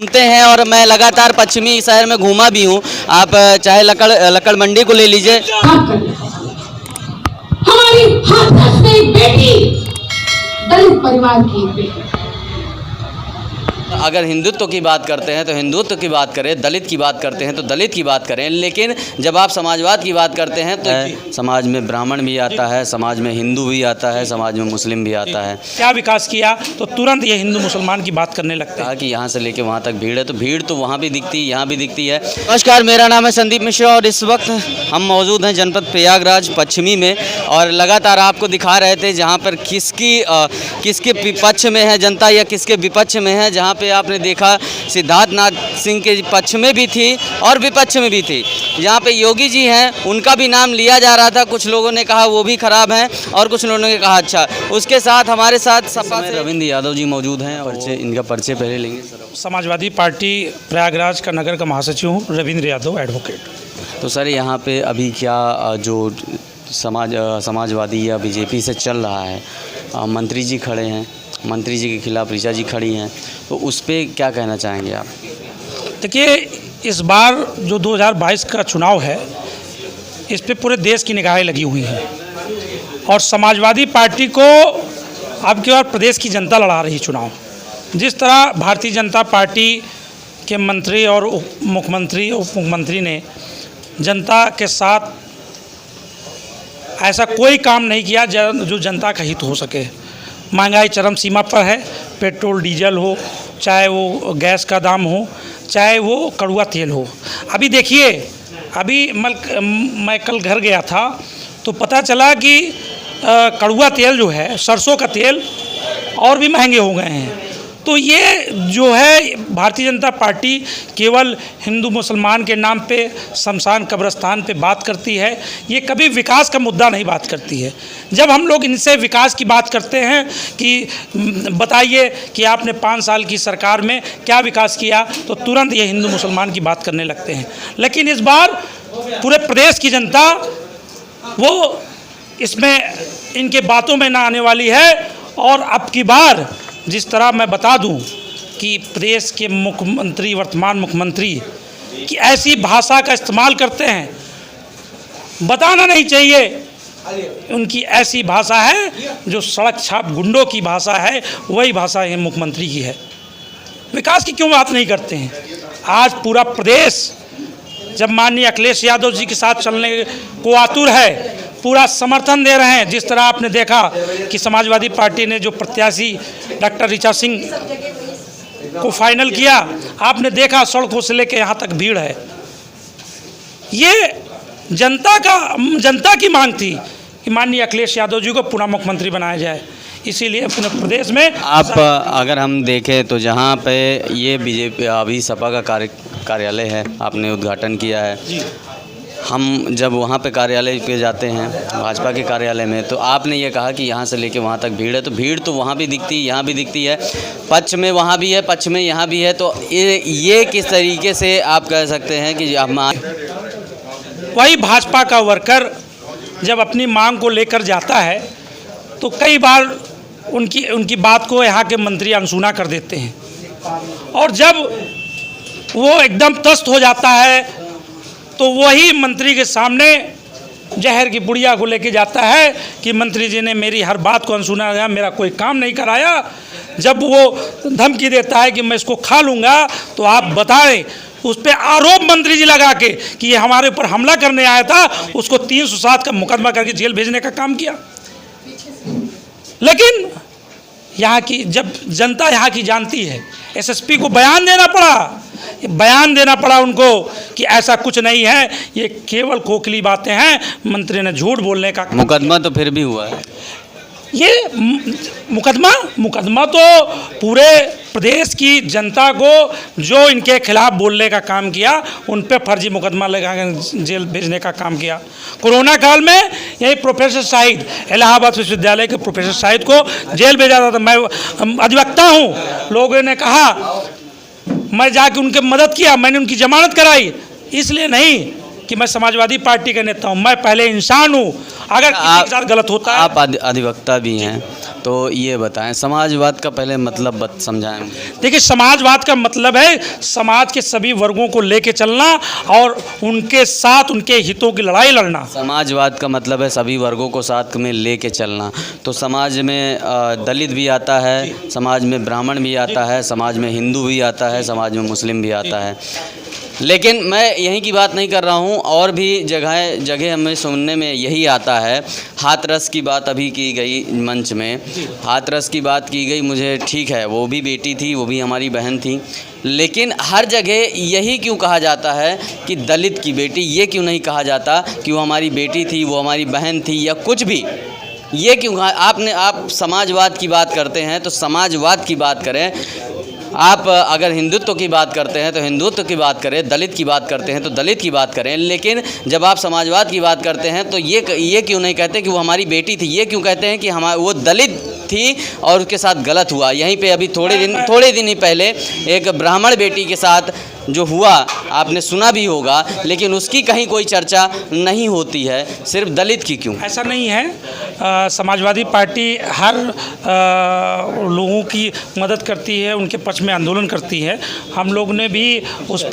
घूमते हैं और मैं लगातार पश्चिमी शहर में घूमा भी हूँ। आप चाहे लक्कड़ मंडी को ले लीजिए। हमारी हाथरस में एक बेटी, दलित परिवार की एक बेटी। अगर हिंदुत्व की बात करते हैं तो हिंदुत्व की बात करें, दलित की बात करते हैं तो दलित की बात करें, लेकिन जब आप समाजवाद की बात करते हैं तो समाज में ब्राह्मण भी आता है, समाज में हिंदू भी आता है, समाज में मुस्लिम भी आता है। क्या विकास किया तो तुरंत ये हिंदू मुसलमान की बात करने लगता है कि यहाँ से लेके वहाँ तक भीड़ है, तो भीड़ तो वहाँ भी दिखती है, यहाँ भी दिखती है। नमस्कार, मेरा नाम है संदीप मिश्रा और इस वक्त हम मौजूद हैं जनपद प्रयागराज पश्चिमी में और लगातार आपको दिखा रहे थे जहाँ पर किसके पक्ष में है जनता या किसके विपक्ष में है। जहाँ पे आपने देखा सिद्धार्थनाथ सिंह के पक्ष में भी थी और विपक्ष में भी थी। यहाँ पे योगी जी हैं, उनका भी नाम लिया जा रहा था। कुछ लोगों ने कहा वो भी खराब हैं और कुछ लोगों ने कहा अच्छा। उसके साथ हमारे साथ सपा से रविंद्र यादव जी मौजूद हैं। इनका परिचय पहले लेंगे। समाजवादी पार्टी प्रयागराज का नगर का महासचिव हूँ, रविंद्र यादव एडवोकेट। तो सर, यहाँ पे अभी क्या जो समाजवादी या बीजेपी से चल रहा है, मंत्री जी खड़े हैं, मंत्री जी के खिलाफ ऋचा जी खड़ी हैं, तो उस पर क्या कहना चाहेंगे आप? देखिए, इस बार जो 2022 का चुनाव है, इस पे पूरे देश की निगाहें लगी हुई हैं और समाजवादी पार्टी को अब की बार प्रदेश की जनता लड़ा रही चुनाव। जिस तरह भारतीय जनता पार्टी के मंत्री और उप मुख्यमंत्री ने जनता के साथ ऐसा कोई काम नहीं किया जो जनता का हित हो सके। महंगाई चरम सीमा पर है, पेट्रोल डीजल हो, चाहे वो गैस का दाम हो, चाहे वो कड़वा तेल हो। अभी देखिए, मैं कल घर गया था तो पता चला कि कड़वा तेल जो है, सरसों का तेल और भी महंगे हो गए हैं। तो ये जो है भारतीय जनता पार्टी केवल हिंदू मुसलमान के नाम पे शमशान कब्रिस्तान पे बात करती है, ये कभी विकास का मुद्दा नहीं बात करती है। जब हम लोग इनसे विकास की बात करते हैं कि बताइए कि आपने 5 साल की सरकार में क्या विकास किया, तो तुरंत ये हिंदू मुसलमान की बात करने लगते हैं। लेकिन इस बार पूरे प्रदेश की जनता वो इसमें इनके बातों में ना आने वाली है। और अब की बार जिस तरह मैं बता दूं कि प्रदेश के मुख्यमंत्री, वर्तमान मुख्यमंत्री की ऐसी भाषा का इस्तेमाल करते हैं, बताना नहीं चाहिए। उनकी ऐसी भाषा है जो सड़क छाप गुंडों की भाषा है, वही भाषा ये मुख्यमंत्री की है। विकास की क्यों बात नहीं करते हैं? आज पूरा प्रदेश जब माननीय अखिलेश यादव जी के साथ चलने को आतुर है, पूरा समर्थन दे रहे हैं। जिस तरह आपने देखा कि समाजवादी पार्टी ने जो प्रत्याशी डॉक्टर ऋचा सिंह को फाइनल किया, आपने देखा सड़कों से लेकर यहाँ तक भीड़ है। ये जनता की मांग थी कि माननीय अखिलेश यादव जी को पुनः मुख्यमंत्री बनाया जाए। इसीलिए पूरे प्रदेश में आप अगर हम देखें तो जहाँ पे ये बीजेपी अभी सपा का कार्यालय है, आपने उद्घाटन किया है जी। हम जब वहाँ पे कार्यालय पे जाते हैं भाजपा के कार्यालय में, तो आपने ये कहा कि यहाँ से लेके वहाँ तक भीड़ है, तो भीड़ तो वहाँ भी दिखती है, यहाँ भी दिखती है, पक्ष में वहाँ भी है, पक्ष में यहाँ भी है। तो ये किस तरीके से आप कह सकते हैं कि वही भाजपा का वर्कर जब अपनी मांग को लेकर जाता है तो कई बार उनकी बात को यहाँ के मंत्री अनसुना कर देते हैं और जब वो एकदम तस्त हो जाता है तो वही मंत्री के सामने जहर की बुढ़िया को लेके जाता है कि मंत्री जी ने मेरी हर बात को अनसुना किया, मेरा कोई काम नहीं कराया। जब वो धमकी देता है कि मैं इसको खा लूँगा, तो आप बताएं, उस पर आरोप मंत्री जी लगा के कि ये हमारे ऊपर हमला करने आया था, उसको 307 का मुकदमा करके जेल भेजने का काम किया। लेकिन यहाँ की जब जनता यहाँ की जानती है, एसएसपी को बयान देना पड़ा उनको कि ऐसा कुछ नहीं है, ये केवल खोखली बातें हैं, मंत्री ने झूठ बोलने का। मुकदमा तो फिर भी हुआ है। ये मुकदमा तो पूरे प्रदेश की जनता को जो इनके खिलाफ बोलने का काम किया, उन पे फर्जी मुकदमा लगा के जेल भेजने का काम किया। कोरोना काल में यही प्रोफेसर शाहिद, इलाहाबाद विश्वविद्यालय के प्रोफेसर शाहिद को जेल भेजा था। मैं अधिवक्ता हूँ, लोगों ने कहा, मैं जाके उनके मदद किया, मैंने उनकी जमानत कराई, इसलिए नहीं कि मैं समाजवादी पार्टी का नेता हूँ, मैं पहले इंसान हूँ। अगर किसी के साथ गलत होता है। आप अधिवक्ता भी हैं, तो ये बताएं समाजवाद का पहले मतलब समझाएं। देखिए, समाजवाद का मतलब है समाज के सभी वर्गों को लेके चलना और उनके साथ उनके हितों की लड़ाई लड़ना। समाजवाद का मतलब है सभी वर्गों को साथ में लेके चलना। तो समाज में दलित भी आता है, समाज में ब्राह्मण भी आता है, समाज में हिंदू भी आता है, समाज में मुस्लिम भी आता है। लेकिन मैं यहीं की बात नहीं कर रहा हूँ, और भी जगह हमें सुनने में यही आता है। हाथरस की बात अभी की गई मंच में, हाथरस की बात की गई, मुझे ठीक है, वो भी बेटी थी, वो भी हमारी बहन थी, लेकिन हर जगह यही क्यों कहा जाता है कि दलित की बेटी? ये क्यों नहीं कहा जाता कि वो हमारी बेटी थी, वो हमारी बहन थी, या कुछ भी? ये क्यों कहा? आप समाजवाद की बात करते हैं तो समाजवाद की बात करें। आप अगर हिंदुत्व की बात करते हैं तो हिंदुत्व की बात करें, दलित की बात करते हैं तो दलित की बात करें। लेकिन जब आप समाजवाद की बात करते हैं तो ये क्यों नहीं कहते कि वो हमारी बेटी थी? ये क्यों कहते हैं कि वो दलित थी और उसके साथ गलत हुआ? यहीं पे अभी थोड़े दिन ही पहले एक ब्राह्मण बेटी के साथ जो हुआ आपने सुना भी होगा, लेकिन उसकी कहीं कोई चर्चा नहीं होती है, सिर्फ दलित की क्यों? ऐसा नहीं है। समाजवादी पार्टी हर लोगों की मदद करती है, उनके पक्ष में आंदोलन करती है। हम लोग ने भी इस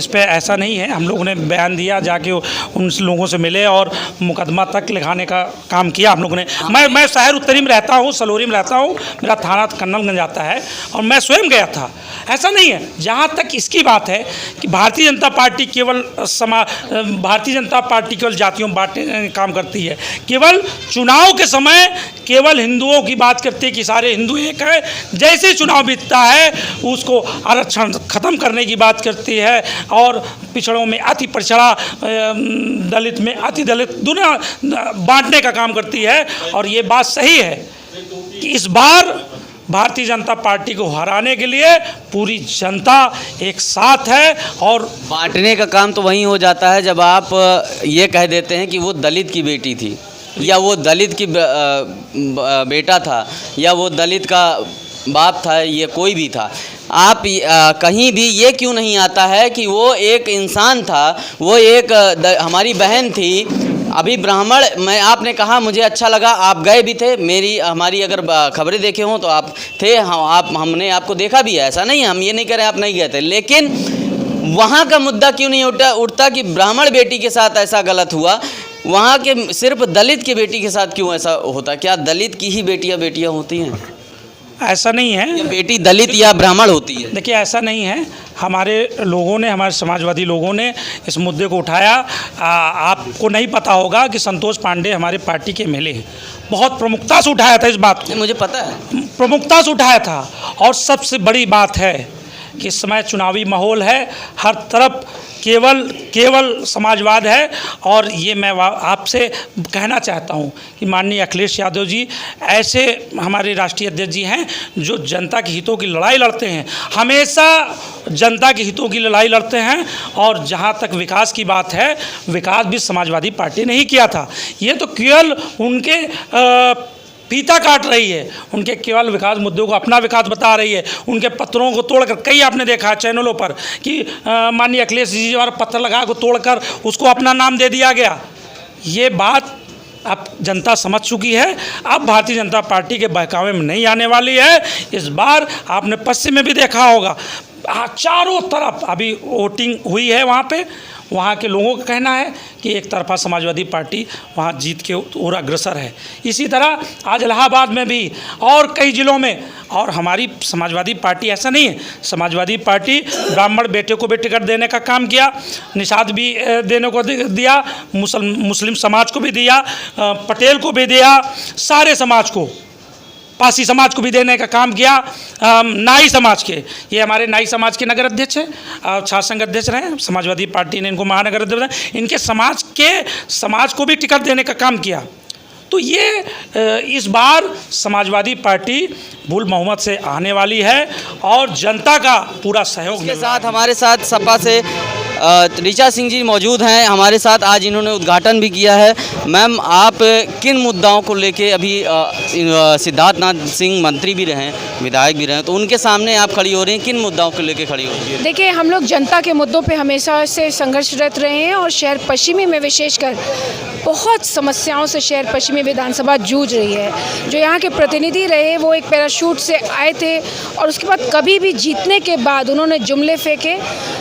पे ऐसा नहीं है। हम लोगों ने बयान दिया, जाके उन लोगों से मिले और मुकदमा तक लिखाने का काम किया हम लोगों ने। मैं शहर उत्तरी में रहता हूँ, सलोरी में रहता हूँ, मेरा थाना कन्नलगंज आता है, और मैं स्वयं गया था। ऐसा नहीं है। जहाँ तक इसकी बात है कि भारतीय जनता पार्टी केवल जातियों बांटने काम करती है, केवल चुनाव के समय केवल हिंदुओं की बात करती है कि सारे हिंदू एक है। जैसे ही चुनाव बीतता है उसको आरक्षण ख़त्म करने की बात करती है, और पिछड़ों में अति पिछड़ा, दलित में अति दलित, दुनिया बांटने का काम करती है। और ये बात सही है कि इस बार भारतीय जनता पार्टी को हराने के लिए पूरी जनता एक साथ है। और बांटने का काम तो वहीं हो जाता है जब आप ये कह देते हैं कि वो दलित की बेटी थी, या वो दलित की बेटा था, या वो दलित का बाप था, ये कोई भी था। आप कहीं भी ये क्यों नहीं आता है कि वो एक इंसान था, वो एक हमारी बहन थी। अभी ब्राह्मण मैं आपने कहा, मुझे अच्छा लगा, आप गए भी थे, हमारी अगर खबरें देखे हों तो आप थे। हमने आपको देखा भी है, ऐसा नहीं है, हम ये नहीं कह रहे आप नहीं गए थे। लेकिन वहाँ का मुद्दा क्यों नहीं उठता कि ब्राह्मण बेटी के साथ ऐसा गलत हुआ? वहाँ के सिर्फ दलित की बेटी के साथ क्यों ऐसा होता? क्या दलित की ही बेटियाँ होती हैं? ऐसा नहीं है। ये बेटी दलित या ब्राह्मण होती है? देखिए, ऐसा नहीं है। हमारे लोगों ने, हमारे समाजवादी लोगों ने इस मुद्दे को उठाया। आपको नहीं पता होगा कि संतोष पांडे हमारे पार्टी के एमएलए हैं, बहुत प्रमुखता से उठाया था इस बात को। मुझे पता है, प्रमुखता से उठाया था। और सबसे बड़ी बात है कि इस समय चुनावी माहौल है, हर तरफ केवल समाजवाद है। और ये मैं आपसे कहना चाहता हूँ कि माननीय अखिलेश यादव जी ऐसे हमारे राष्ट्रीय अध्यक्ष जी हैं जो जनता के हितों की लड़ाई लड़ते हैं, हमेशा जनता के हितों की लड़ाई लड़ते हैं। और जहाँ तक विकास की बात है, विकास भी समाजवादी पार्टी ने ही किया था। ये तो केवल उनके फीता काट रही है, उनके केवल विकास मुद्दों को अपना विकास बता रही है। उनके पत्रों को तोड़कर, कई आपने देखा है चैनलों पर कि माननीय अखिलेश जी द्वारा पत्थर लगा को तोड़कर उसको अपना नाम दे दिया गया। ये बात अब जनता समझ चुकी है। अब भारतीय जनता पार्टी के बहकावे में नहीं आने वाली है। इस बार आपने पश्चिम में भी देखा होगा, चारों तरफ अभी वोटिंग हुई है। वहाँ के लोगों का कहना है कि एक तरफा समाजवादी पार्टी वहाँ जीत के ओर अग्रसर है। इसी तरह आज इलाहाबाद में भी और कई ज़िलों में। और हमारी समाजवादी पार्टी ऐसा नहीं है, समाजवादी पार्टी ब्राह्मण बेटे को भी टिकट देने का काम किया, निषाद भी देने को दिया, मुस्लिम समाज को भी दिया, पटेल को भी दिया, सारे समाज को, पासी समाज को भी देने का काम किया। नाई समाज के, ये हमारे नाई समाज के नगर अध्यक्ष हैं, छात्र संघ अध्यक्ष रहे, समाजवादी पार्टी ने इनको महानगर अध्यक्ष बनाया। इनके समाज को भी टिकट देने का काम किया। तो ये इस बार समाजवादी पार्टी भूल मोहम्मद से आने वाली है और जनता का पूरा सहयोग के साथ हमारे साथ सपा से ऋचा सिंह जी मौजूद हैं हमारे साथ, आज इन्होंने उद्घाटन भी किया है। मैम, आप किन मुद्दाओं को लेके अभी सिद्धार्थनाथ सिंह मंत्री भी रहे, विधायक भी रहे, तो उनके सामने आप खड़ी हो रही हैं, किन मुद्दाओं को लेके खड़ी हो रही हैं? देखिए, हम लोग जनता के मुद्दों पे हमेशा से संघर्षरत रहे हैं और शहर पश्चिमी में विशेषकर बहुत समस्याओं से शहर पश्चिमी विधानसभा जूझ रही है। जो यहाँ के प्रतिनिधि रहे वो एक पैराशूट से आए थे और उसके बाद कभी भी जीतने के बाद उन्होंने जुमले फेंके,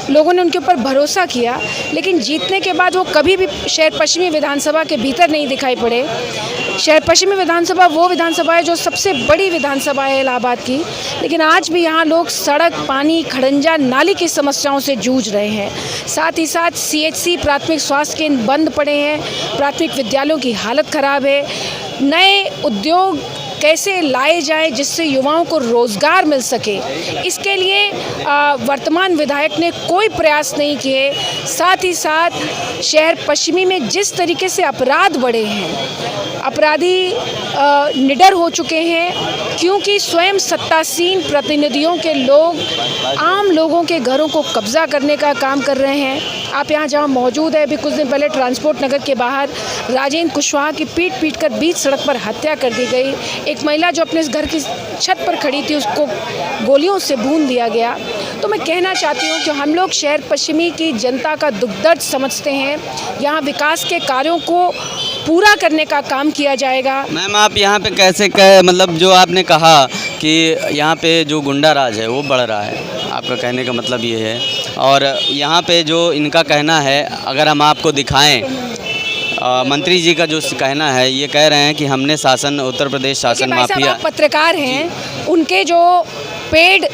लोगों ने उनके ऊपर भरोसा किया, लेकिन जीतने के बाद वो कभी भी शहर पश्चिमी विधानसभा के भीतर नहीं दिखाई पड़े। शहर पश्चिमी विधानसभा वो विधानसभा है जो सबसे बड़ी विधानसभा है इलाहाबाद की, लेकिन आज भी यहाँ लोग सड़क, पानी, खड़ंजा, नाली की समस्याओं से जूझ रहे हैं। साथ ही साथ CHC प्राथमिक स्वास्थ्य केंद्र बंद पड़े हैं, प्राथमिक विद्यालयों की हालत ख़राब है। नए उद्योग कैसे लाए जाए जिससे युवाओं को रोज़गार मिल सके, इसके लिए वर्तमान विधायक ने कोई प्रयास नहीं किए। साथ ही साथ शहर पश्चिमी में जिस तरीके से अपराध बढ़े हैं, अपराधी निडर हो चुके हैं क्योंकि स्वयं सत्तासीन प्रतिनिधियों के लोग आम लोगों के घरों को कब्जा करने का काम कर रहे हैं। आप यहाँ जहाँ मौजूद है, अभी कुछ दिन पहले ट्रांसपोर्ट नगर के बाहर राजेंद्र कुशवाहा की पीट कर बीच सड़क पर हत्या कर दी गई। एक महिला जो अपने घर की छत पर खड़ी थी उसको गोलियों से भून दिया गया। तो मैं कहना चाहती हूँ कि हम लोग शहर पश्चिमी की जनता का दुख दर्द समझते हैं। यहाँ विकास के कार्यों को पूरा करने का काम किया जाएगा। मैम, आप यहाँ पे कैसे मतलब जो आपने कहा कि यहाँ पे जो गुंडा राज है वो बढ़ रहा है, आपका कहने का मतलब ये है, और यहाँ पे जो इनका कहना है, अगर हम आपको दिखाएं, मंत्री जी का जो कहना है, ये कह रहे हैं कि हमने शासन, उत्तर प्रदेश शासन माफिया। आप पत्रकार हैं, उनके जो पेड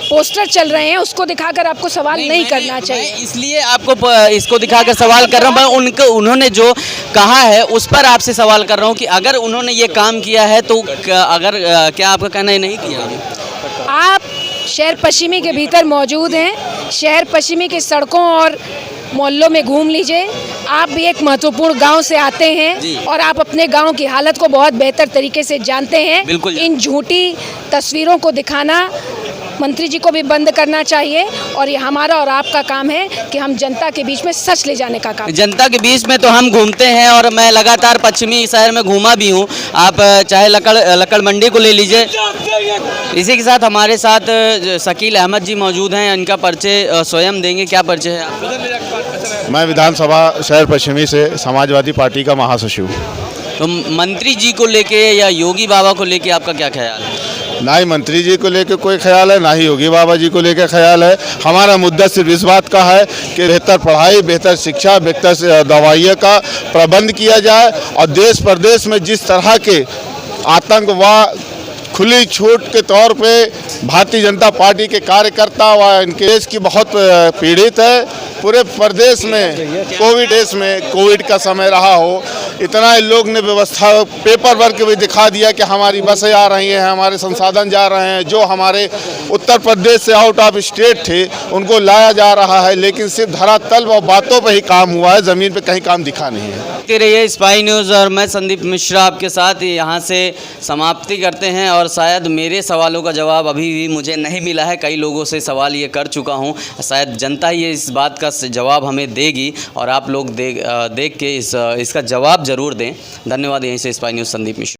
पोस्टर चल रहे हैं उसको दिखाकर आपको सवाल नहीं करना चाहिए। इसलिए आपको इसको दिखाकर सवाल कर रहा हूँ। उन्होंने जो कहा है उस पर आपसे सवाल कर रहा हूँ कि अगर उन्होंने ये काम किया है तो अगर क्या आपका कहना है नहीं किया? आप शहर पश्चिमी के भीतर मौजूद हैं, शहर पश्चिमी की सड़कों और मोहल्लों में घूम लीजिए। आप भी एक महत्वपूर्ण गांव से आते हैं और आप अपने गांव की हालत को बहुत बेहतर तरीके से जानते हैं। बिल्कुल। इन झूठी तस्वीरों को दिखाना मंत्री जी को भी बंद करना चाहिए और ये हमारा और आपका काम है कि हम जनता के बीच में सच ले जाने का काम। जनता के बीच में तो हम घूमते हैं और मैं लगातार पश्चिमी शहर में घूमा भी हूँ। आप चाहे लक्कड़ मंडी को ले लीजिए। इसी के साथ हमारे साथ शकील अहमद जी मौजूद हैं, इनका परिचय स्वयं देंगे। क्या परिचय है आपका? मैं विधानसभा शहर पश्चिमी से समाजवादी पार्टी का महासचिव। तो मंत्री जी को लेके या योगी बाबा को लेके आपका क्या ख्याल है? ना ही मंत्री जी को लेकर कोई ख्याल है, ना ही योगी बाबा जी को लेकर ख्याल है। हमारा मुद्दा सिर्फ इस बात का है कि बेहतर पढ़ाई, बेहतर शिक्षा, बेहतर दवाइयों का प्रबंध किया जाए और देश प्रदेश में जिस तरह के आतंक व खुली छूट के तौर पे भारतीय जनता पार्टी के कार्यकर्ता व इनके देश की बहुत पीड़ित है। पूरे प्रदेश में कोविड का समय रहा हो, इतना लोग ने व्यवस्था पेपर वर्क भी दिखा दिया कि हमारी बसें आ रही हैं, हमारे संसाधन जा रहे हैं, जो हमारे उत्तर प्रदेश से आउट ऑफ स्टेट थे उनको लाया जा रहा है, लेकिन सिर्फ धरातल व बातों पर ही काम हुआ है, ज़मीन पे कहीं काम दिखा नहीं है। देखते रहिए स्पाई न्यूज़ और मैं संदीप मिश्रा आपके साथ यहाँ से समाप्ति करते हैं। और शायद मेरे सवालों का जवाब अभी भी मुझे नहीं मिला है, कई लोगों से सवाल ये कर चुका हूँ, शायद जनता ही इस बात का जवाब हमें देगी और आप लोग देख के इसका जवाब ज़रूर दें। धन्यवाद। यहीं से स्पाई न्यूज़ संदीप मिश्रा।